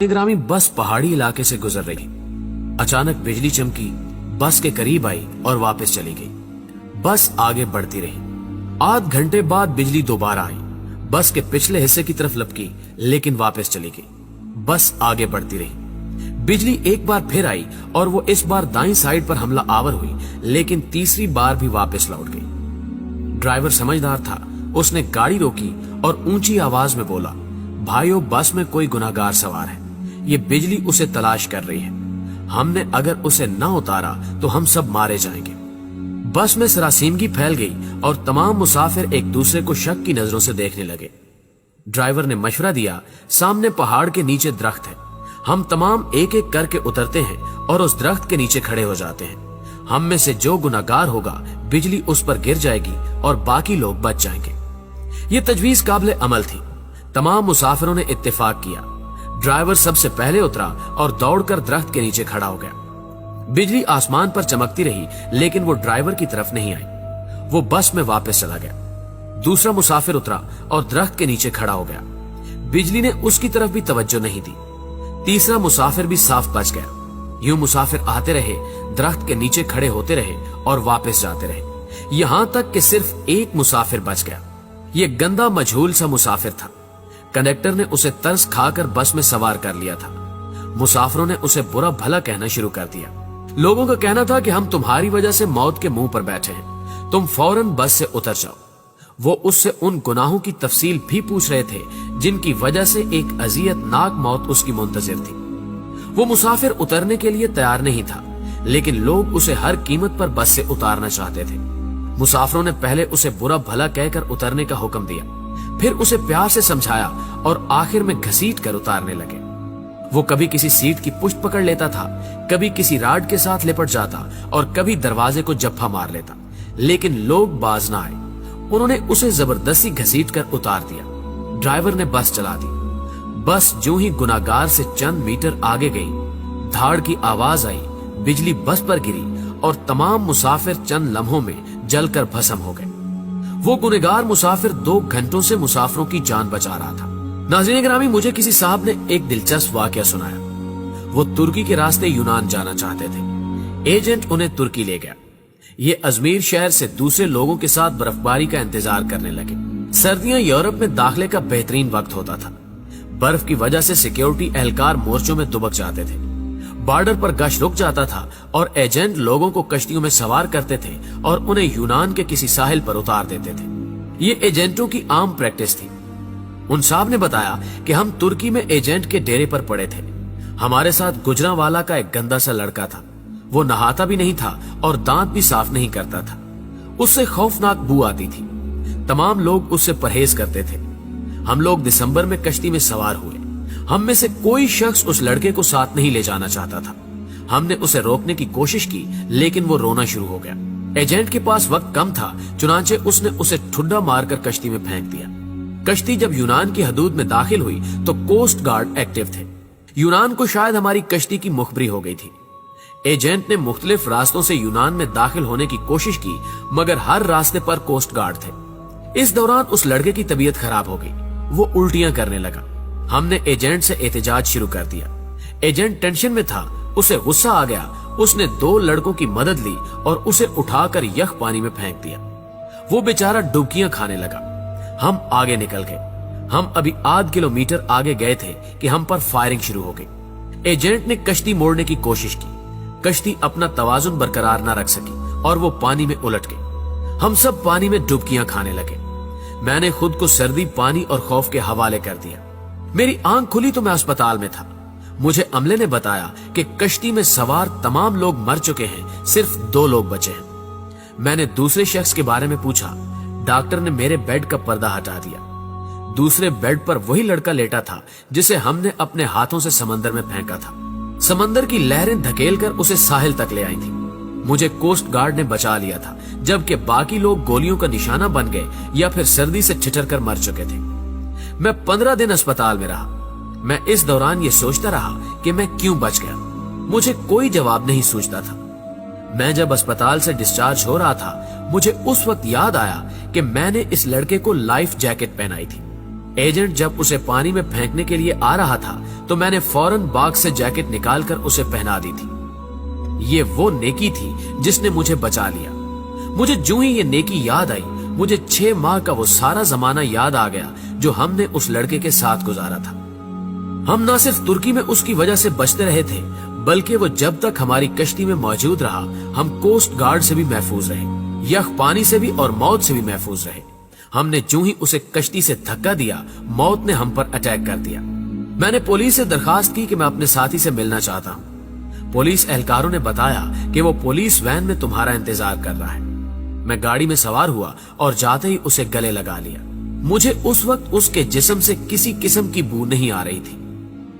ग्रामी बस पहाड़ी इलाके से गुजर रही। अचानक बिजली चमकी, बस के करीब आई और वापस चली गई। बस आगे बढ़ती रही। आध घंटे बाद बिजली दोबारा आई, बस के पिछले हिस्से की तरफ लपकी, लेकिन वापस चली गई। बस आगे बढ़ती रही। बिजली एक बार फिर आई और वो इस बार दाईं साइड पर हमला आवर हुई, लेकिन तीसरी बार भी वापस लौट गई। ड्राइवर समझदार था, उसने गाड़ी रोकी और ऊंची आवाज में बोला, भाइयों, बस में कोई गुनाहगार सवार है, ये बिजली उसे तलाश कर रही है। हमने अगर उसे न उतारा तो हम सब मारे जाएंगे। बस में सरासीमगी फैल गई और तमाम मुसाफिर एक दूसरे को शक की नजरों से देखने लगे। ड्राइवर ने मशवरा दिया, सामने पहाड़ के नीचे दरख्त है, हम तमाम एक एक करके उतरते हैं और उस दरख्त के नीचे खड़े हो जाते हैं। हम में से जो गुनाहगार होगा, बिजली उस पर गिर जाएगी और बाकी लोग बच जाएंगे। ये तजवीज काबिल अमल थी। तमाम मुसाफिरों ने इत्तेफाक किया। ड्राइवर सबसे पहले उतरा और दौड़कर दरख्त के नीचे खड़ा हो गया। बिजली आसमान पर चमकती रही, लेकिन वो ड्राइवर की तरफ नहीं आई। वो बस में वापस चला गया। दूसरा मुसाफिर उतरा और दरख्त के नीचे खड़ा हो गया। बिजली ने उसकी तरफ भी तवज्जो नहीं दी। तीसरा मुसाफिर भी साफ बच गया। यूं मुसाफिर आते रहे, दरख्त के नीचे खड़े होते रहे और वापस जाते रहे, यहां तक कि सिर्फ एक मुसाफिर बच गया। ये गंदा मजहूल सा मुसाफिर था। कंडक्टर ने उसे तरस खाकर बस में सवार कर लिया था। मुसाफिरों ने उसे बुरा भला कहना शुरू कर दिया। लोगों का कहना था कि हम तुम्हारी वजह से मौत के मुंह पर बैठे हैं, तुम फौरन बस से उतर जाओ। वो उससे उन गुनाहों की तफसील भी पूछ रहे थे जिनकी वजह से एक अजियतनाक मौत उसकी मुंतजिर थी। वो मुसाफिर उतरने के लिए तैयार नहीं था, लेकिन लोग उसे हर कीमत पर बस से उतारना चाहते थे। मुसाफिरों ने पहले उसे बुरा भला कहकर उतरने का हुक्म दिया, फिर उसे प्यार से समझाया और आखिर में घसीट कर उतारने लगे। वो कभी किसी सीट की पुष्ट पकड़ लेता था, कभी किसी राड के साथ लिपट जाता और कभी दरवाजे को जप्फा मार लेता, लेकिन लोग बाज ना आए। उन्होंने उसे जबरदस्ती घसीट कर उतार दिया। ड्राइवर ने बस चला दी। बस जो ही गुनाहगार से चंद मीटर आगे गई, धाड़ की आवाज आई, बिजली बस पर गिरी और तमाम मुसाफिर चंद लम्हों में जलकर भस्म हो गए। वो गुनहगार मुसाफिर 2 घंटों से मुसाफिरों की जान बचा रहा था। नाज़रीन ग्रामी, मुझे किसी साहब ने एक दिलचस्प वाकया सुनाया। वो तुर्की के रास्ते यूनान जाना चाहते थे। एजेंट उन्हें तुर्की ले गया। ये अजमेर शहर से दूसरे लोगों के साथ बर्फबारी का इंतजार करने लगे। सर्दियां यूरोप में दाखिले का बेहतरीन वक्त होता था। बर्फ की वजह से सिक्योरिटी एहलकार मोर्चों में दुबक जाते थे। बॉर्डर पर गश्त रुक जाता था और एजेंट लोगों को कश्तियों में सवार करते थे और उन्हें यूनान के किसी साहिल पर उतार देते थे। ये एजेंटों की आम प्रैक्टिस थी। उन साहब ने बताया कि हम तुर्की में एजेंट के डेरे पर पड़े थे। हमारे साथ गुजरांवाला का एक गंदा सा लड़का था। वो नहाता भी नहीं था और दांत भी साफ नहीं करता था। उससे खौफनाक बू आती थी। तमाम लोग उससे परहेज करते थे। हम लोग दिसंबर में कश्ती में सवार हुए। हम में से कोई शख्स उस लड़के को साथ नहीं ले जाना चाहता था। हमने उसे रोकने की कोशिश की, लेकिन वो रोना शुरू हो गया। एजेंट के पास वक्त कम था, चुनांचे उसने उसे ठुड्डा मारकर कश्ती में फेंक दिया। कश्ती जब यूनान की हदूद में दाखिल हुई तो कोस्ट गार्ड एक्टिव थे। यूनान को शायद हमारी कश्ती की मुखबरी हो गई थी। एजेंट ने मुख्तलिफ रास्तों से यूनान में दाखिल होने की कोशिश की, मगर हर रास्ते पर कोस्ट गार्ड थे। इस दौरान उस लड़के की तबीयत खराब हो गई। वो उल्टियां करने लगा। हमने एजेंट से एहतजाज शुरू कर दिया। एजेंट टेंशन में था, उसे गुस्सा आ गया। उसने 2 लड़कों की मदद ली और उसे उठाकर यख पानी में फेंक दिया। वो बेचारा डुबकियां खाने लगा। हम आगे निकल गए। हम अभी आध किलोमीटर आगे गए थे कि हम पर फायरिंग शुरू हो गई। एजेंट ने कश्ती मोड़ने की कोशिश की। कश्ती अपना तवाजुन बरकरार न रख सकी और वो पानी में उलट गई। हम सब पानी में डुबकियां खाने लगे। मैंने खुद को सर्दी, पानी और खौफ के हवाले कर दिया। मेरी आंख खुली तो मैं अस्पताल में था। मुझे अमले ने बताया कि कश्ती में सवार तमाम लोग मर चुके हैं, सिर्फ 2 लोग बचे हैं। मैंने दूसरे शख्स के बारे में पूछा। डॉक्टर ने मेरे बेड का पर्दा हटा दिया। दूसरे बेड पर वही लड़का लेटा था जिसे हमने अपने हाथों से समंदर में फेंका था। समंदर की लहरें धकेलकर उसे साहिल तक ले आई थी। मुझे कोस्ट गार्ड ने बचा लिया था, जबकि बाकी लोग गोलियों का निशाना बन गए या फिर सर्दी से ठिठर कर मर चुके थे। मैं 15 दिन अस्पताल में रहा। मैं इस दौरान ये सोचता रहा कि मैं क्यों बच गया। मुझे कोई जवाब नहीं सूझता था। मैं जब अस्पताल से डिस्चार्ज हो रहा था, मुझे उस वक्त याद आया कि मैंने इस लड़के को लाइफ जैकेट पहनाई थी। एजेंट जब उसे पानी में फेंकने के लिए आ रहा था तो मैंने फौरन बाग से जैकेट निकालकर उसे पहना दी थी। ये वो नेकी थी जिसने मुझे बचा लिया। मुझे जो ही ये नेकी याद आई, मुझे 6 माह का वो सारा जमाना याद आ गया जो हमने उस लड़के के साथ गुजारा था। हम न सिर्फ तुर्की में उसकी वजह से बचते रहे थे, बल्कि वो जब तक हमारी कश्ती में मौजूद रहा, हम कोस्ट गार्ड से भी महफूज रहे, यख पानी से भी और मौत से भी महफूज रहे। हमने जो ही उसे कश्ती से धक्का दिया, मौत ने हम पर अटैक कर दिया। मैंने पुलिस से दरखास्त की कि मैं अपने साथी से मिलना चाहता हूँ। पुलिस एहलकारों ने बताया कि वो पुलिस वैन में तुम्हारा इंतजार कर रहा है। मैं गाड़ी में सवार हुआ और जाते ही उसे गले लगा लिया। मुझे उस वक्त उसके जिस्म से किसी किस्म की बू नहीं आ रही थी।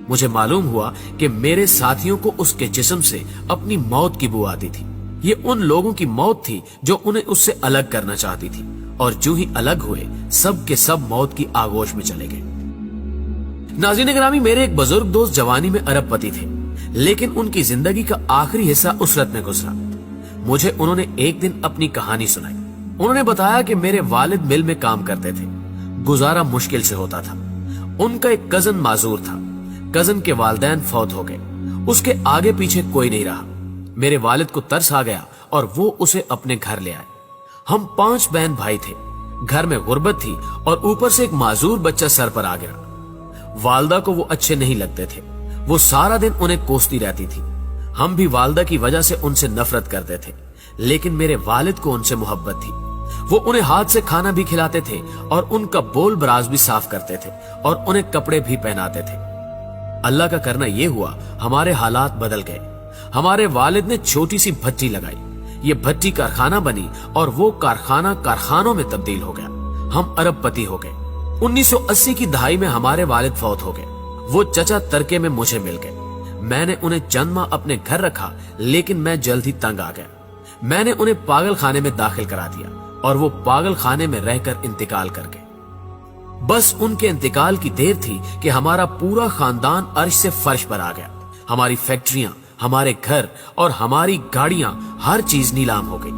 मुझे मालूम हुआ कि मेरे साथियों को उसके जिस्म से अपनी मौत की बू आती थी। ये उन लोगों की मौत थी जो उन्हें उससे अलग करना चाहती थी, और जो ही अलग हुए सब के सब मौत की आगोश में चले गए। नाज़रीन ग्रामी, मेरे एक बुजुर्ग दोस्त जवानी में अरबपति थे, लेकिन उनकी जिंदगी का आखिरी हिस्सा उसरत में गुजरा। मुझे उन्होंने एक दिन अपनी कहानी सुनाई। उन्होंने बताया कि मेरे वालिद मिल में काम करते थे, गुजारा मुश्किल से होता था। उनका एक कजन माजूर था। कजन के वालिदैन फौत हो गए, उसके आगे पीछे कोई नहीं रहा। मेरे वालिद को तरस आ गया और वो उसे अपने घर ले आए। हम 5 बहन भाई थे। घर में गुर्बत थी और ऊपर से एक माजूर बच्चा सर पर आ गया। वालदा को वो अच्छे नहीं लगते थे। वो सारा दिन उन्हें कोसती रहती थी। हम भी वालदा की वजह से उनसे नफरत करते थे, लेकिन मेरे वालिद को उनसे मोहब्बत थी। वो उन्हें हाथ से खाना भी खिलाते थे और उनका बोल बराज भी साफ करते थे और उन्हें कपड़े भी पहनाते थे। अल्लाह का करना ये हुआ, हमारे हालात बदल गए। हमारे वालिद ने छोटी सी भट्टी लगाई। ये भट्टी कारखाना बनी और वो कारखाना कारखानों में तब्दील हो गया। हम अरबपति हो गए। 1980 की दहाई में हमारे वालिद फौत हो गए। वो चचा तरके में मुझे मिल गए। मैंने उन्हें चंद माह अपने घर रखा, लेकिन मैं जल्द ही तंग आ गया। मैंने उन्हें पागल खाने में दाखिल करा दिया और वो पागल खाने में रहकर इंतकाल कर गए। बस उनके इंतकाल की देर थी कि हमारा पूरा खानदान अर्श से फर्श पर आ गया। हमारी फैक्ट्रियां, हमारे घर और हमारी गाड़ियां, हर चीज नीलाम हो गई।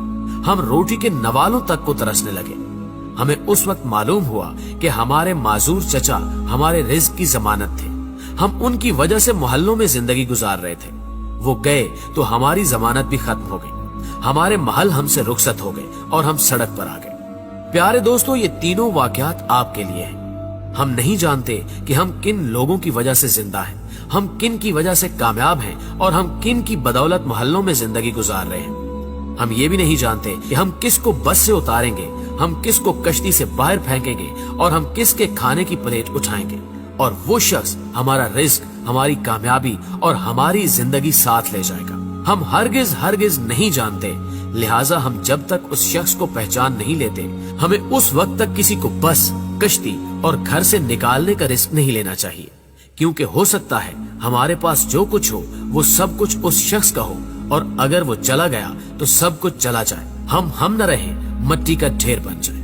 हम रोटी के नवालों तक को तरसने लगे। हमें उस वक्त मालूम हुआ कि हमारे माजूर चचा हमारे रिज्क की जमानत थे। हम उनकी वजह से मोहल्लों में जिंदगी गुजार रहे थे। वो गए तो हमारी जमानत भी खत्म हो गई। हमारे महल हमसे रुखसत हो गए और हम सड़क पर आ गए। प्यारे दोस्तों, ये तीनों वाकयात आपके लिए हैं। हम नहीं जानते कि हम किन लोगों की वजह से जिंदा हैं, हम किन की वजह से कामयाब हैं और हम किन की बदौलत मोहल्लों में जिंदगी गुजार रहे हैं। हम ये भी नहीं जानते कि हम किसको बस से उतारेंगे, हम किसको कश्ती से बाहर फेंकेंगे और हम किसके खाने की प्लेट उठाएंगे, और वो शख्स हमारा रिज्क, हमारी कामयाबी और हमारी जिंदगी साथ ले जाएगा। हम हरगिज नहीं जानते, लिहाजा हम जब तक उस शख्स को पहचान नहीं लेते, हमें उस वक्त तक किसी को बस, कश्ती और घर से निकालने का रिस्क नहीं लेना चाहिए, क्योंकि हो सकता है हमारे पास जो कुछ हो वो सब कुछ उस शख्स का हो, और अगर वो चला गया तो सब कुछ चला जाए, हम न रहे, मट्टी का ढेर बन जाए।